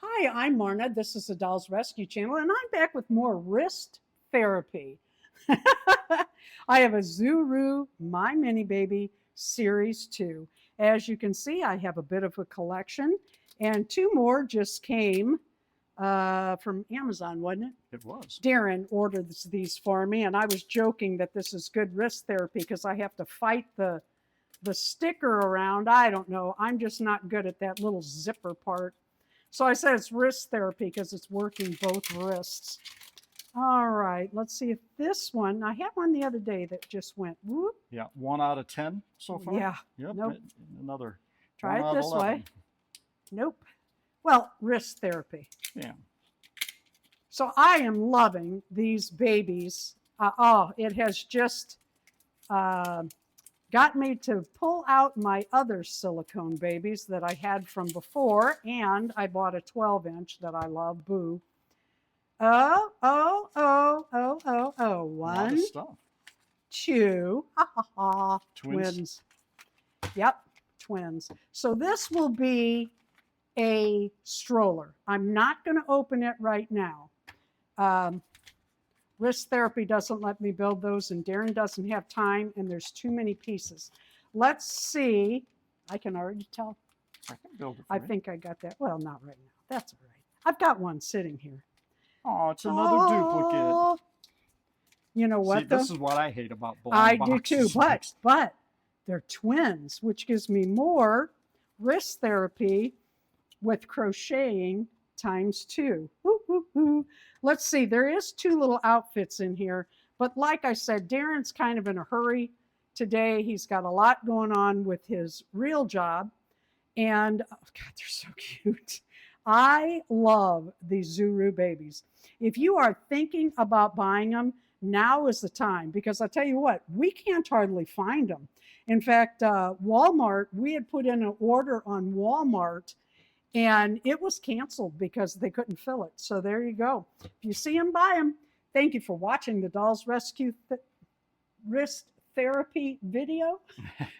Hi, I'm Marna. This is the Dolls Rescue Channel, and I'm back with more wrist therapy. I have a Zuru My Mini Baby Series 2. As you can see, I have a bit of a collection, and two more just came from Amazon, wasn't it? It was. Darren ordered these for me, and I was joking that this is good wrist therapy because I have to fight the sticker around. I don't know. I'm just not good at that little zipper part. So I said it's wrist therapy because it's working both wrists. All right, let's see if this one, I had one the other day that just went whoop. Yeah, 1 out of 10 so far. Yeah. Yep. Nope. Another. Try it this 11. way. Nope. Well, wrist therapy. Yeah. So I am loving these babies. It has just got me to pull out my other silicone babies that I had from before, and I bought a 12-inch that I love, Boo. Oh. One, two, twins. Yep, twins. So this will be a stroller. I'm not going to open it right now. Wrist therapy doesn't let me build those, and Darren doesn't have time, and there's too many pieces. Let's see. I can already tell. I can build it. I think I got that. Well, not right now. That's all right. I've got one sitting here. Oh, it's another duplicate. You know what? See, this is what I hate about blind boxes. I do too, but they're twins, which gives me more wrist therapy with crocheting ×2. Let's see, there is 2 little outfits in here, but like I said, Darren's kind of in a hurry today. He's got a lot going on with his real job, and oh God, they're so cute. I love these Zuru babies. If you are thinking about buying them, now is the time, because I'll tell you what, we can't hardly find them. In fact, Walmart, we had put in an order on Walmart, and it was canceled because they couldn't fill it. So there you go. If you see them, buy them. Thank you for watching the Dolls Rescue Wrist Therapy video.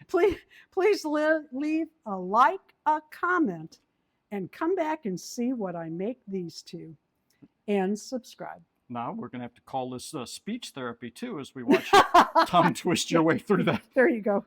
Please leave a like, a comment, and come back and see what I make these two. And subscribe. Now we're going to have to call this speech therapy too as we watch tongue twist your way through that. There you go.